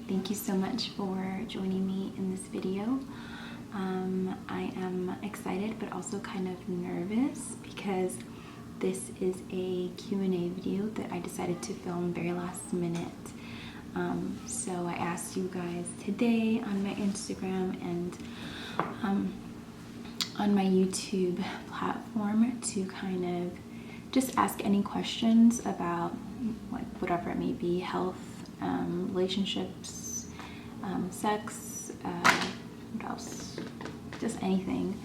Thank you so much for joining me in this video. I am excited but also kind of nervous because this is a Q&A video that I decided to film very last minute. So I asked you guys today on my Instagram and on my YouTube platform to kind of just ask any questions about like whatever it may be, health, relationships, sex, what else? Just anything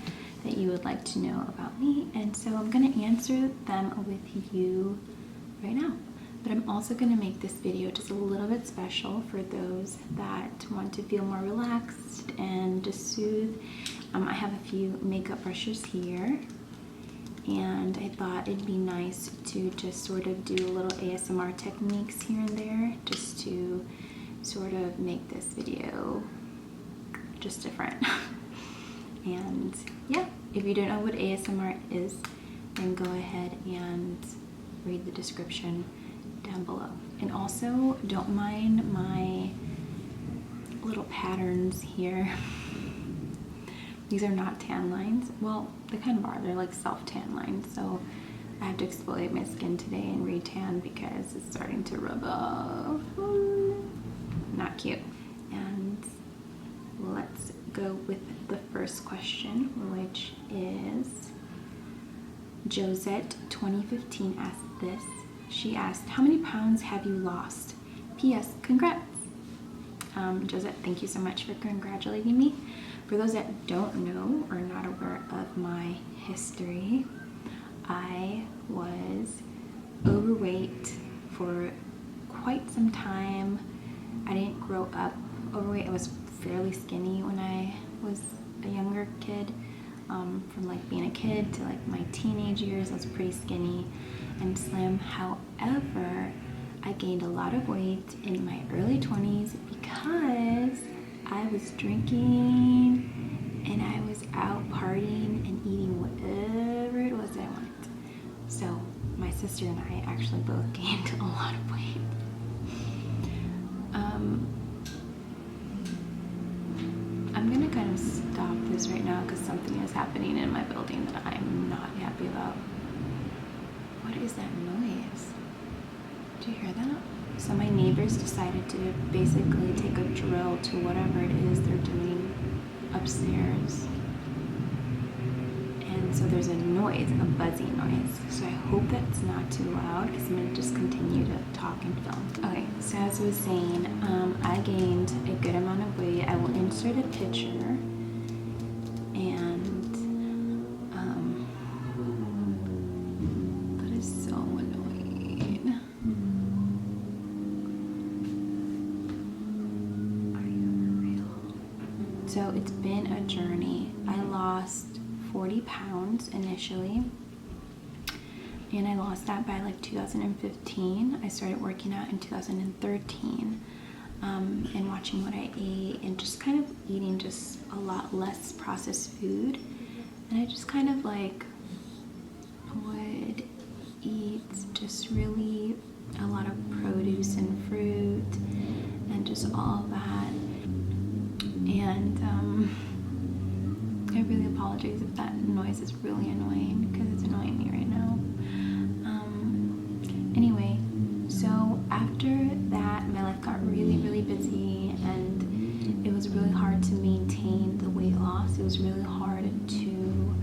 that you would like to know about me. And so I'm going to answer them with you right now. But I'm also going to make this video just a little bit special for those that want to feel more relaxed and just soothe. I have a few makeup brushes here, and I thought it'd be nice to just sort of do a little ASMR techniques here and there just to sort of make this video just different. And yeah, if you don't know what ASMR is, then go ahead and read the description down below. And also, don't mind my little patterns here. These are not tan lines. Well, they kind of are. They're like self-tan lines. So I have to exfoliate my skin today and re-tan because it's starting to rub off. Not cute. And let's go with the first question, which is Josette 2015 asked this. She asked, how many pounds have you lost? P.S. Congrats. Josette, thank you so much for congratulating me. For those that don't know or not aware of my history, I was overweight for quite some time. I didn't grow up overweight. I was fairly skinny when I was a younger kid. From like being a kid to like my teenage years, I was pretty skinny and slim. However, I gained a lot of weight in my early 20s because I was drinking and I was out partying and eating whatever it was that I wanted. So my sister and I actually both gained a lot of weight. I'm gonna kind of stop this right now because something is happening in my building that I'm not happy about. What is that noise? Do you hear that? So my neighbors decided to basically take a drill to whatever it is they're doing upstairs. And so there's a noise, a buzzing noise. So I hope that's not too loud because I'm going to just continue to talk and film. Okay, so as I was saying, I gained a good amount of weight. I will insert a picture. And that is so annoying. Are you real? So it's been a journey. I lost 40 pounds initially, and I lost that by like 2015. I started working out in 2013, and watching what I ate and just kind of eating just a lot less processed food. And I just kind of like would eat just really a lot of produce and fruit and just all of that. And I really apologize if that noise is really annoying because it's annoying me right now. Anyway, so after that, my life got really, really busy, and it was really hard to maintain the weight loss. It was really hard to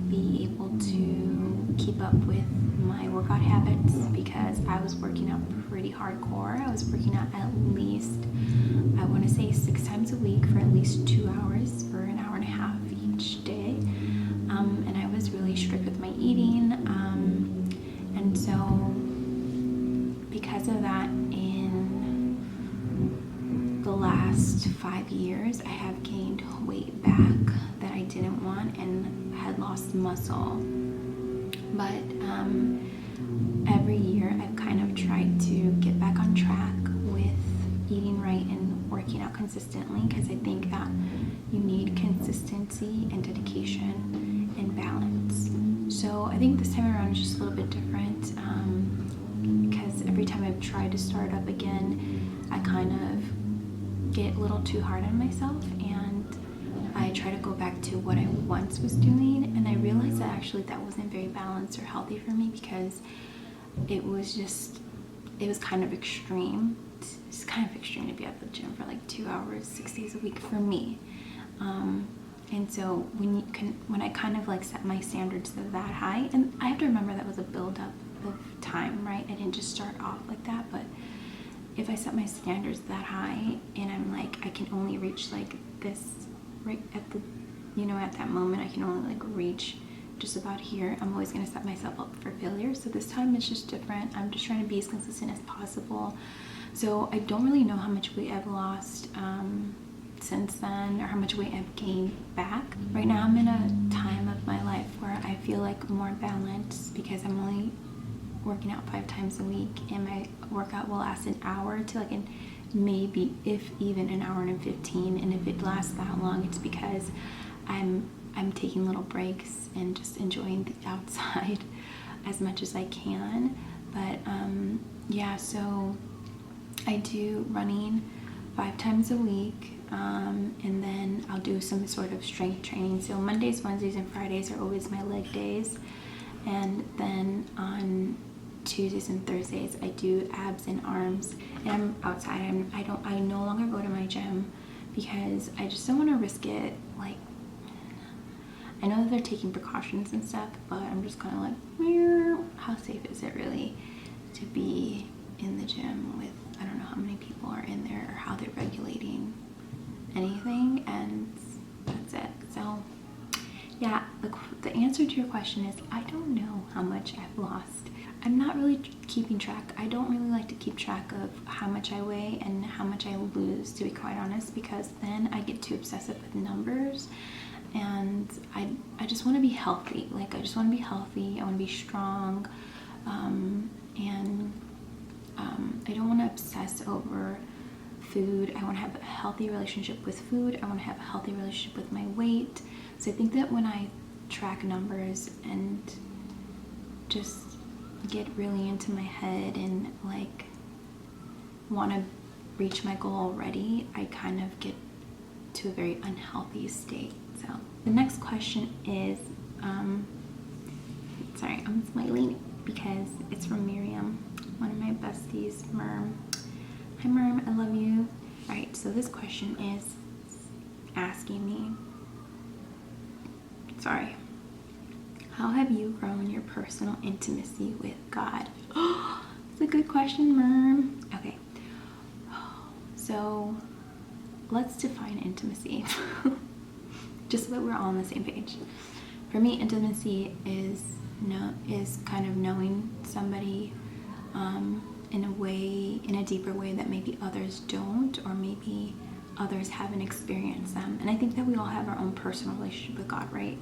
be able to keep up with my workout habits because I was working out pretty hardcore. I was working out at least, I want to say 6 times a week for at least 2 hours for an hour and a half each day. And I was really strict with my eating. And so because of that, in the last 5 years, I have gained weight back that I didn't want and had lost muscle. But every year I've kind of tried to get back on track with eating right and working out consistently because I think that you need consistency and dedication and balance. So I think this time around is just a little bit different because every time I've tried try to start up again, I kind of get a little too hard on myself, and I try to go back to what I once was doing, and I realized that actually that wasn't very balanced or healthy for me, because it was kind of extreme. It's kind of extreme to be at the gym for like 2 hours, 6 days a week for me. And so when I kind of like set my standards that high, and I have to remember that was a build-up of time, right? I didn't just start off like that, but if I set my standards that high and I'm like, I can only reach like this right at the, at that moment, I can only like reach just about here, I'm always going to set myself up for failure. So this time it's just different. I'm just trying to be as consistent as possible. So I don't really know how much weight I've lost since then, or how much weight I've gained back. Right now I'm in a time of my life where I feel like more balanced, because I'm only working out 5 times a week, and my workout will last an hour to like maybe, if even, an hour and 15. And if it lasts that long, it's because I'm taking little breaks and just enjoying the outside as much as I can. But yeah, so I do running 5 times a week, and then I'll do some sort of strength training. So Mondays, Wednesdays, and Fridays are always my leg days, and then on Tuesdays and Thursdays I do abs and arms, and I'm outside. I no longer go to my gym because I just don't want to risk it. Like, I know that they're taking precautions and stuff, but I'm just kind of like, how safe is it really to be in the gym with, I don't know how many people are in there or how they're regulating anything, and that's it. So yeah, the answer to your question is I don't know how much I've lost. I'm not really keeping track. I don't really like to keep track of how much I weigh and how much I lose, to be quite honest, because then I get too obsessive with numbers, and I just want to be healthy. Like, I just want to be healthy. I want to be strong, and I don't want to obsess over food. I want to have a healthy relationship with food. I want to have a healthy relationship with my weight. So I think that when I track numbers and just get really into my head and like want to reach my goal already, I kind of get to a very unhealthy state. So the next question is, sorry, I'm smiling because it's from Miriam, one of my besties, Merm. Hi Merm, I love you. Alright, so this question is asking me, how have you grown your personal intimacy with God? Oh, it's a good question, Merm. Okay, so let's define intimacy, just so that we're all on the same page. For me, intimacy is kind of knowing somebody in a deeper way that maybe others don't, or maybe others haven't experienced them. And I think that we all have our own personal relationship with God, right?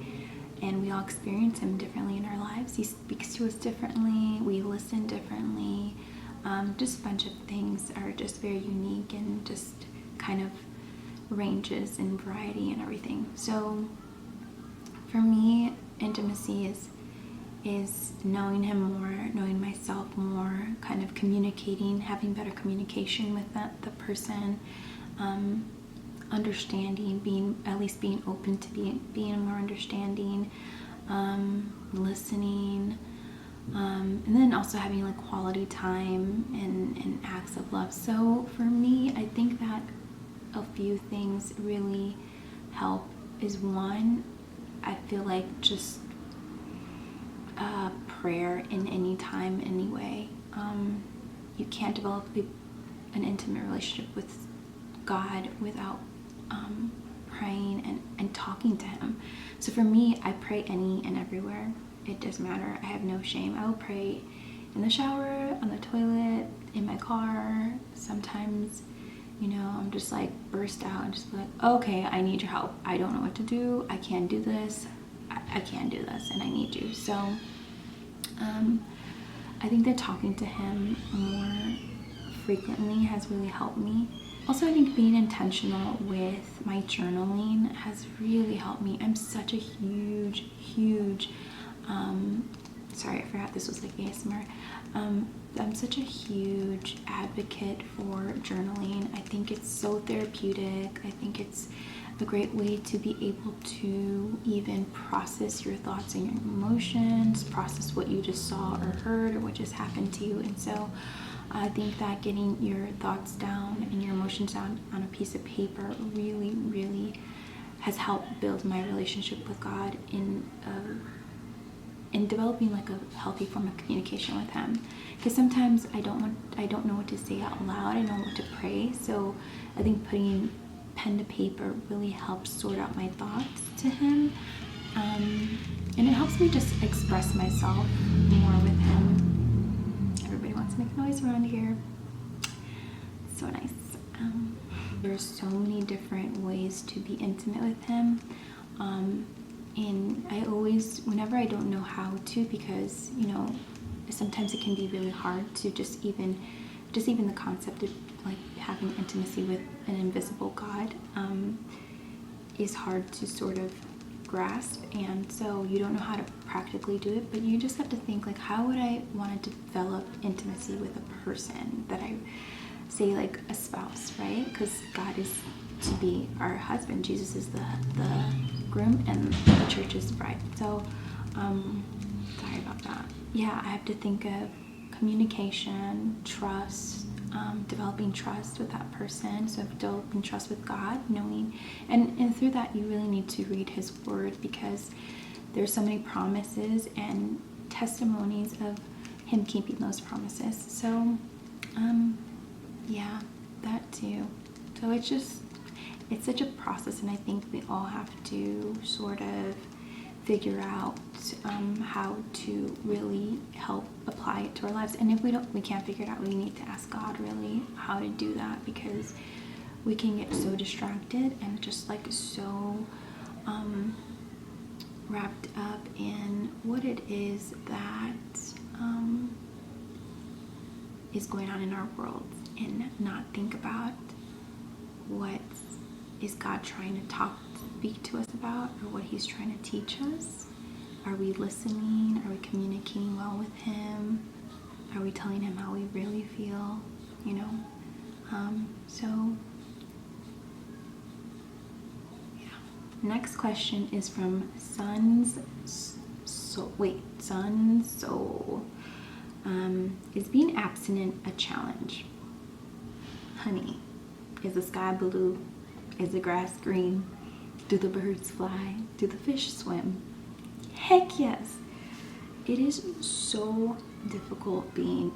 And we all experience him differently in our lives. He speaks to us differently, we listen differently, just a bunch of things are just very unique, and just kind of ranges in variety and everything. So for me, intimacy is knowing him more, knowing myself more, kind of communicating, having better communication with the person, understanding, being open to being more understanding, listening, and then also having like quality time and acts of love. So for me, I think that a few things really help is, one, I feel like just prayer in any time, anyway. You can't develop an intimate relationship with God without praying and talking to him. So for me, I pray any and everywhere. It doesn't matter. I have no shame. I will pray in the shower, on the toilet, in my car. Sometimes, I'm just like burst out and just be like, okay, I need your help. I don't know what to do. I can't do this. I can't do this, and I need you. So I think that talking to him more frequently has really helped me. Also, I think being intentional with my journaling has really helped me. I'm such a huge sorry, I forgot this was like ASMR. I'm such a huge advocate for journaling. I think it's so therapeutic. I think it's a great way to be able to even process your thoughts and your emotions, process what you just saw or heard or what just happened to you. And so I think that getting your thoughts down and your emotions down on a piece of paper really, really has helped build my relationship with God in developing like a healthy form of communication with Him. Because sometimes I don't know what to say out loud. I don't know what to pray. So I think putting pen to paper really helps sort out my thoughts to Him, and it helps me just express myself more with Him. Everybody wants to make noise around here. So nice. There's so many different ways to be intimate with Him, and I always, whenever I don't know how to, because sometimes it can be really hard to just even the concept of like having intimacy with an invisible God is hard to sort of grasp, and so you don't know how to practically do it, but you just have to think like, how would I want to develop intimacy with a person that I say, like a spouse, right? Because God is to be our husband. Jesus is the groom and the church is the bride. So sorry about that. Yeah, I have to think of communication, trust, developing trust with that person. So developing trust with God, knowing, and through that you really need to read His Word, because there's so many promises and testimonies of Him keeping those promises. So yeah, that too. So it's such a process, and I think we all have to sort of figure out how to really help apply it to our lives. And if we can't figure it out, we need to ask God really how to do that, because we can get so distracted and just like so wrapped up in what it is that is going on in our world, and not think about what is God trying to speak to us about, or what He's trying to teach us. Are we listening? Are we communicating well with Him? Are we telling Him how we really feel? So yeah. Next question is from Sun Soul. Is being abstinent a challenge? Honey, is the sky blue? Is the grass green? Do the birds fly? Do the fish swim? Heck yes! It is so difficult being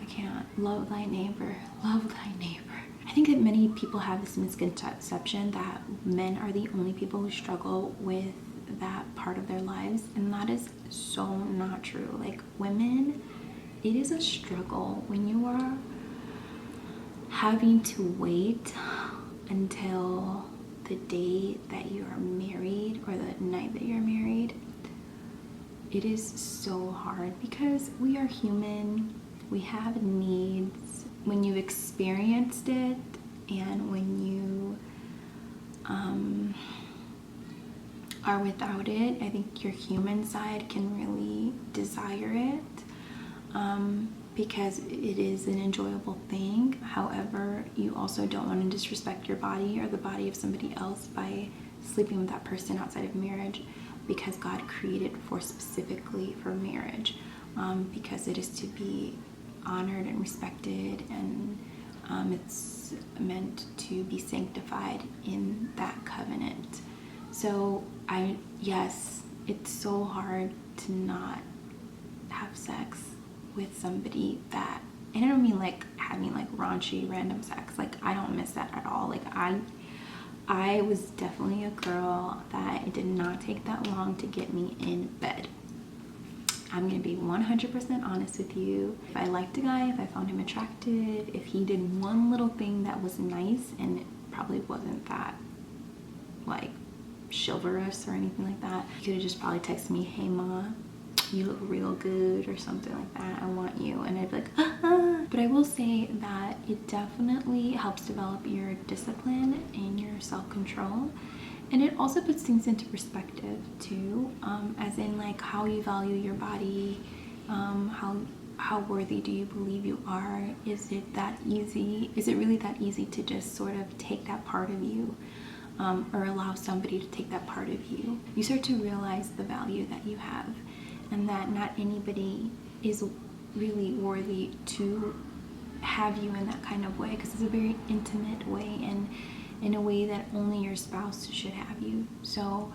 I can't. Love thy neighbor. Love thy neighbor. I think that many people have this misconception that men are the only people who struggle with that part of their lives, and that is so not true. Like, women, it is a struggle when you are having to wait until the day that you are married or the night that you're married. It is so hard because we are human. We have needs. When you've experienced it, and when you are without it, I think your human side can really desire it, because it is an enjoyable thing. However, you also don't want to disrespect your body or the body of somebody else by sleeping with that person outside of marriage, because God created specifically for marriage, because it is to be honored and respected, and it's meant to be sanctified in that covenant. So yes, it's so hard to not have sex with somebody that, and I don't mean like having like raunchy random sex, like I don't miss that at all. Like I was definitely a girl that it did not take that long to get me in bed. I'm gonna be 100% honest with you. If I liked a guy, if I found him attractive, if he did one little thing that was nice, and it probably wasn't that like chivalrous or anything like that, he could have just probably texted me, "Hey ma, you look real good," or something like that. "I want you," and I'd be like, But I will say that it definitely helps develop your discipline and your self-control. And it also puts things into perspective too, as in like how you value your body, how worthy do you believe you are? Is it that easy? Is it really that easy to just sort of take that part of you, or allow somebody to take that part of you? You start to realize the value that you have, and that not anybody is really worthy to have you in that kind of way, because it's a very intimate way and in a way that only your spouse should have you. So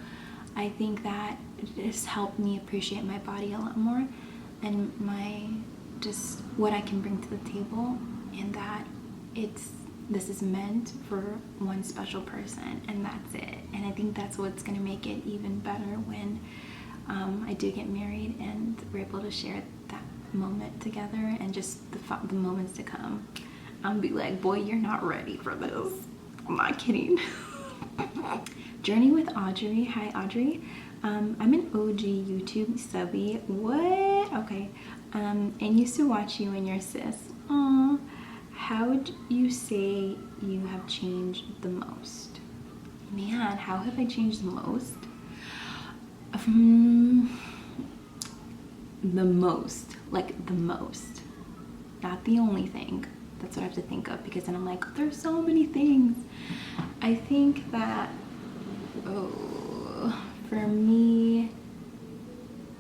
I think that it's helped me appreciate my body a lot more, and my just what I can bring to the table, and that this is meant for one special person, and that's it. And I think that's what's going to make it even better when I do get married and we're able to share that moment together, and just the moments to come. I'll be like, boy, you're not ready for this. I'm not kidding. Journey with Audrey. Hi, Audrey. I'm an OG YouTube subby. What? Okay. And used to watch you and your sis. Aww. How would you say you have changed the most? Man, how have I changed the most? The most. Like the most. Not the only thing. That's what I have to think of, because then I'm like, there's so many things. I think that, for me,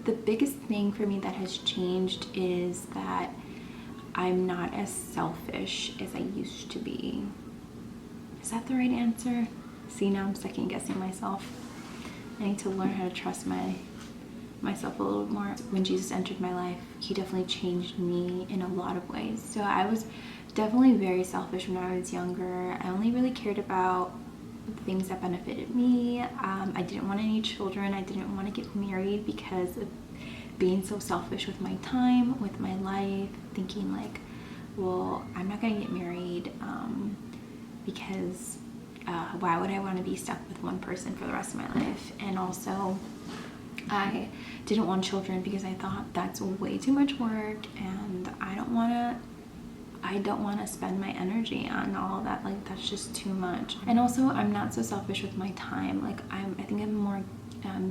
the biggest thing for me that has changed is that I'm not as selfish as I used to be. Is that the right answer? See, now I'm second guessing myself. I need to learn how to trust myself a little more. When Jesus entered my life, he definitely changed me in a lot of ways. So I was definitely very selfish when I was younger. I only really cared about the things that benefited me. I didn't want any children. I didn't want to get married because of being so selfish with my time, with my life, thinking like, well, I'm not gonna get married because why would I want to be stuck with one person for the rest of my life? And also, I didn't want children because I thought that's way too much work, and I don't want to spend my energy on all that. Like, that's just too much. And also, I'm not so selfish with my time. Like, I think I'm more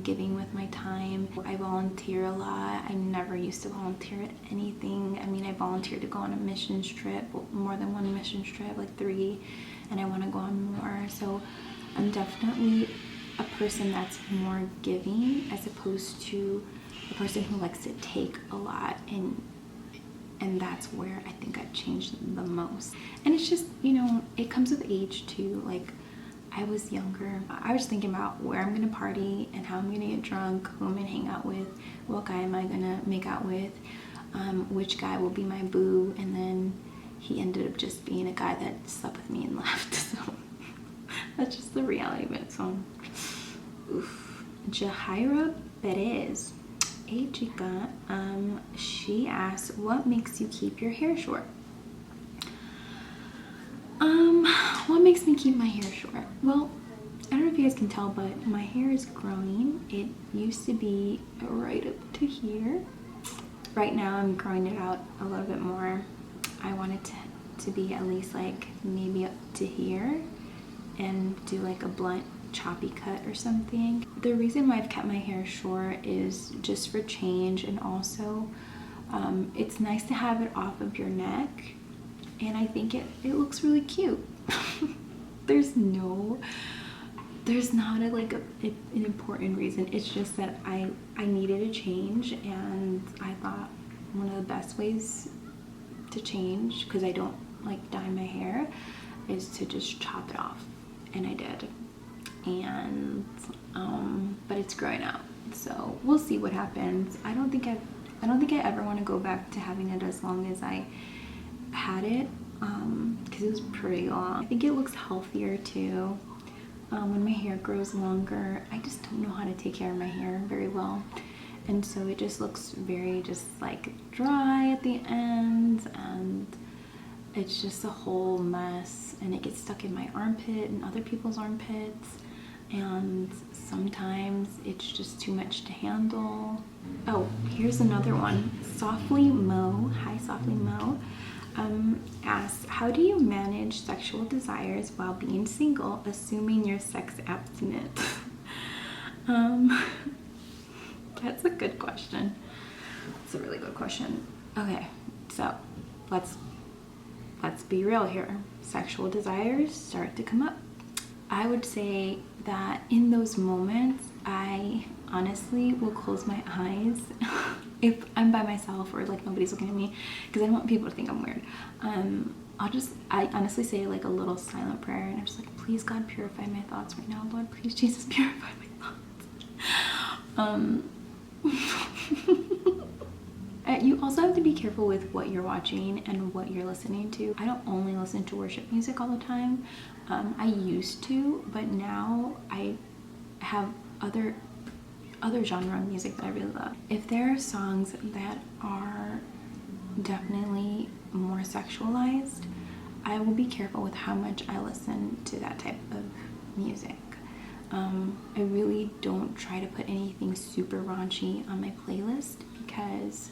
giving with my time. I volunteer a lot. I never used to volunteer at anything. I mean, I volunteered to go on a mission trip, more than one mission trip, like 3, and I want to go on more. So I'm definitely a person that's more giving, as opposed to a person who likes to take a lot, and that's where I think I've changed the most. And it's just, you know, it comes with age too. Like, I was younger, I was thinking about where I'm gonna party and how I'm gonna get drunk, who I'm gonna hang out with, what guy am I gonna make out with, which guy will be my boo, and then he ended up just being a guy that slept with me and left. So that's just the reality of it. So, oof. Jahaira Perez. Hey chica, she asks, what makes you keep your hair short? What makes me keep my hair short? Well, I don't know if you guys can tell, but my hair is growing. It used to be right up to here. Right now I'm growing it out a little bit more. I want it to be at least like maybe up to here, and do like a blunt choppy cut or something. The reason why I've kept my hair short is just for change, and also it's nice to have it off of your neck, and I think it looks really cute. There's not an important reason. It's just that I needed a change, and I thought one of the best ways to change, because I don't like dye my hair, is to just chop it off, and I did. And but it's growing out, so we'll see what happens. I don't think I ever want to go back to having it as long as I had it, because it was pretty long. I think it looks healthier too when my hair grows longer. I just don't know how to take care of my hair very well, and so it just looks very just like dry at the end, and it's just a whole mess, and it gets stuck in my armpit and other people's armpits, and sometimes it's just too much to handle. Oh, here's another one. Softly Mo. Hi, Softly Mo. asks, how do you manage sexual desires while being single, assuming you're sex abstinent? That's a good question. It's a really good question. Okay, so let's be real here. Sexual desires start to come up. I would say that in those moments, I honestly will close my eyes if I'm by myself or like nobody's looking at me, because I don't want people to think I'm weird. I honestly say like a little silent prayer, and I'm just like, please God, purify my thoughts right now. Lord, please Jesus, purify my thoughts. You also have to be careful with what you're watching and what you're listening to. I don't only listen to worship music all the time. I used to, but now I have other genre of music that I really love. If there are songs that are definitely more sexualized, I will be careful with how much I listen to that type of music. I really don't try to put anything super raunchy on my playlist, because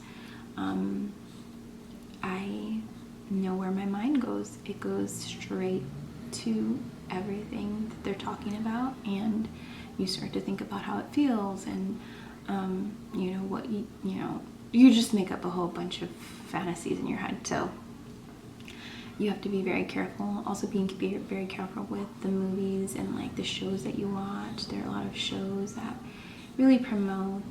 I know where my mind goes. It goes straight to everything that they're talking about, and you start to think about how it feels, and you know what you just make up a whole bunch of fantasies in your head. So you have to be very careful. Also be very careful with the movies and like the shows that you watch. There are a lot of shows that really promote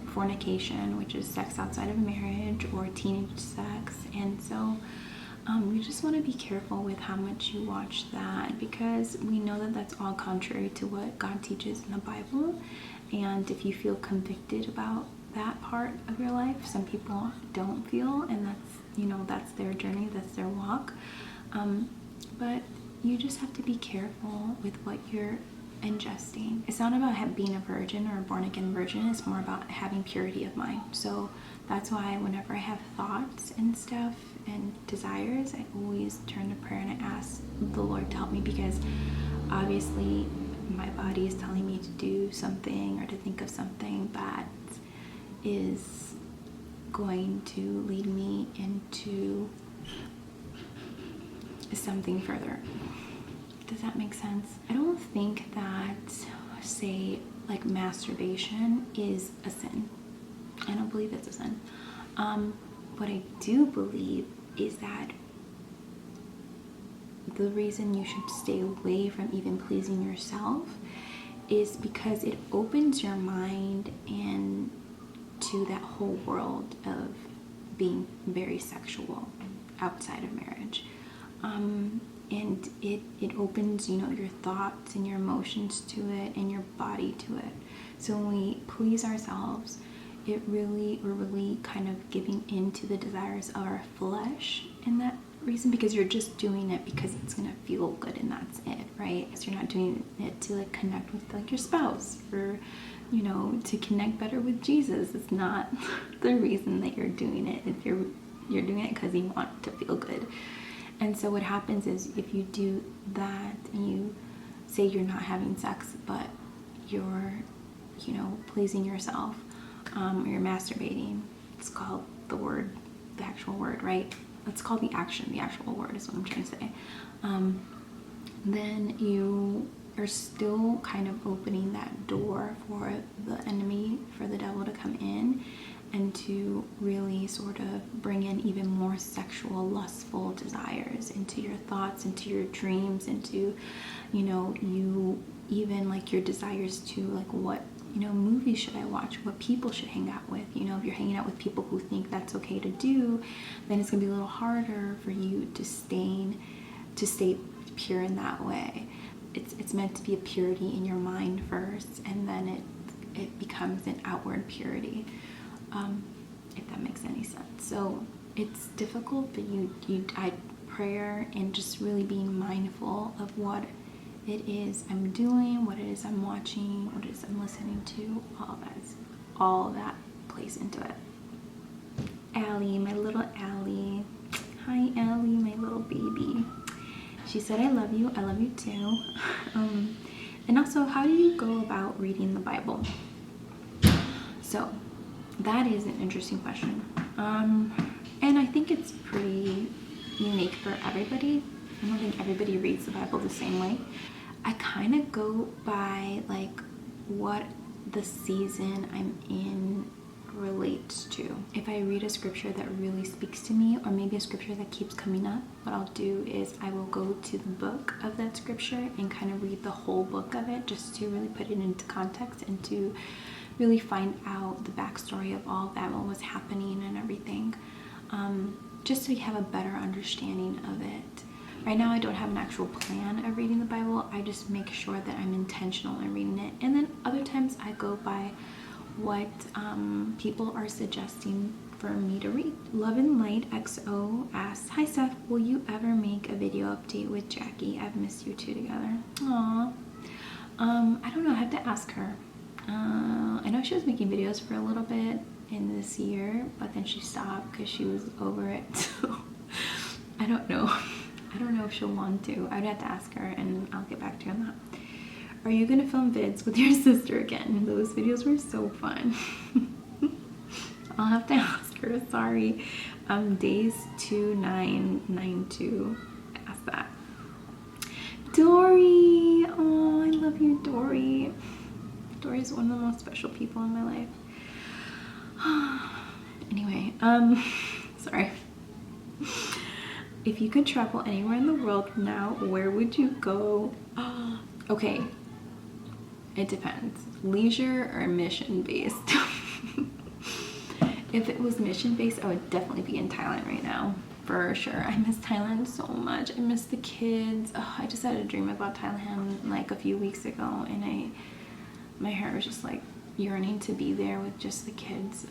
fornication, which is sex outside of marriage, or teenage sex. And so you just want to be careful with how much you watch that, because we know that that's all contrary to what God teaches in the Bible. And if you feel convicted about that part of your life, some people don't feel, and that's their journey, that's their walk. But you just have to be careful with what you're ingesting. It's not about being a virgin or a born again virgin. It's more about having purity of mind. So that's why whenever I have thoughts and stuff and desires, I always turn to prayer and I ask the Lord to help me, because obviously my body is telling me to do something or to think of something that is going to lead me into something further. Does that make sense? I don't think that, say, like masturbation is a sin. I don't believe it's a sin. What I do believe is that the reason you should stay away from even pleasing yourself is because it opens your mind and to that whole world of being very sexual outside of marriage. And it opens, your thoughts and your emotions to it and your body to it. So when we please ourselves, we're really kind of giving into the desires of our flesh in that reason, because you're just doing it because it's gonna feel good and that's it, right? So you're not doing it to like connect with like your spouse or to connect better with Jesus. It's not the reason that you're doing it. If you're doing it because you want to feel good. And so what happens is, if you do that and you say you're not having sex, but you're pleasing yourself, or you're masturbating, it's called the actual word, right? Let's call the actual word is what I'm trying to say. Then you are still kind of opening that door for the enemy, for the devil to come in and to really sort of bring in even more sexual, lustful desires into your thoughts, into your dreams, into, you even like your desires to like what, movies should I watch? What people should hang out with? If you're hanging out with people who think that's okay to do, then it's gonna be a little harder for you to stay pure in that way. It's meant to be a purity in your mind first, and then it becomes an outward purity, if that makes any sense. So it's difficult, but I prayer and just really being mindful of what it is I'm doing, what it is I'm watching, what it is I'm listening to, all that plays into it. Allie, my little Allie. Hi Allie, my little baby. She said, I love you too. And also, how do you go about reading the Bible? So that is an interesting question. And I think it's pretty unique for everybody. I don't think everybody reads the Bible the same way. I kind of go by like what the season I'm in relates to. If I read a scripture that really speaks to me, or maybe a scripture that keeps coming up, what I'll do is I will go to the book of that scripture and kind of read the whole book of it, just to really put it into context and to really find out the backstory of all that, what was happening and everything, just so you have a better understanding of it. Right now I don't have an actual plan of reading the Bible. I just make sure that I'm intentional in reading it, and then other times I go by what people are suggesting for me to read. Love and Light XO asks, "Hi Steph, will you ever make a video update with Jackie? I've missed you two together." Aww. I don't know, I have to ask her. I know she was making videos for a little bit in this year, but then she stopped because she was over it. So I don't know. I don't know if she'll want to. I'd have to ask her and I'll get back to you on that. Are you gonna film vids with your sister again? Those videos were so fun. I'll have to ask her, sorry. Days 2992 asked that. Dory, oh, I love you, Dory. Dory is one of the most special people in my life. Anyway, sorry. If you could travel anywhere in the world now, where would you go? Okay, it depends. Leisure or mission-based? If it was mission-based, I would definitely be in Thailand right now, for sure. I miss Thailand so much. I miss the kids. Oh, I just had a dream about Thailand like a few weeks ago, and my hair was just like yearning to be there with just the kids.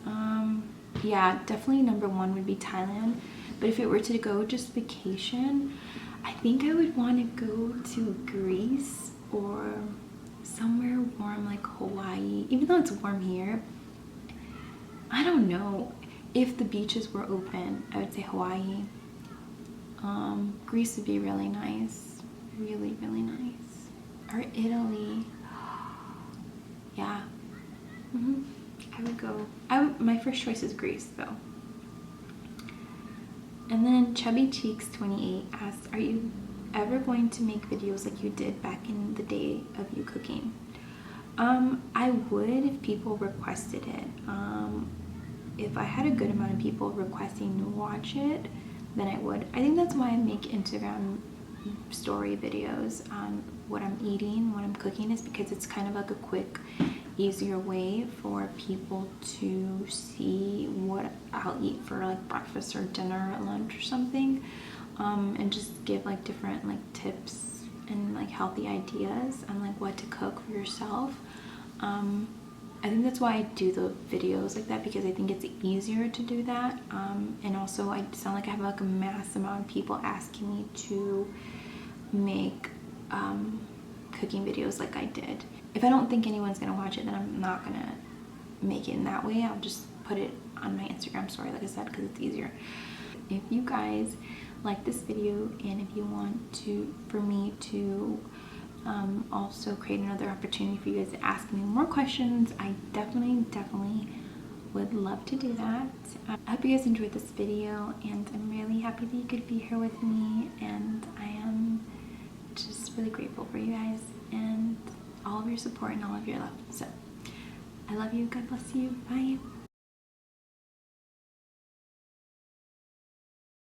Yeah, definitely number one would be Thailand. But if it were to go just vacation, I think I would want to go to Greece or somewhere warm like Hawaii. Even though it's warm here, I don't know. If the beaches were open, I would say Hawaii. Greece would be really nice. Really, really nice. Or Italy. Yeah. I would go. My first choice is Greece though. And then Chubby Cheeks 28 asks, are you ever going to make videos like you did back in the day of you cooking? I would if people requested it. If I had a good amount of people requesting to watch it, then I would. I think that's why I make Instagram story videos on what I'm eating, what I'm cooking, is because it's kind of like a quick, easier way for people to see what I'll eat for like breakfast or dinner or lunch or something, and just give like different like tips and like healthy ideas on like what to cook for yourself. I think that's why I do the videos like that, because I think it's easier to do that, and also I sound like I have like a mass amount of people asking me to make cooking videos like I did. If I don't think anyone's gonna watch it, then I'm not gonna make it in that way. I'll just put it on my Instagram story, like I said, because it's easier. If you guys like this video, and if you want for me to also create another opportunity for you guys to ask me more questions, I definitely would love to do that. I hope you guys enjoyed this video, and I'm really happy that you could be here with me, and I am just really grateful for you guys and all of your support and all of your love. So I love you. God bless you. Bye.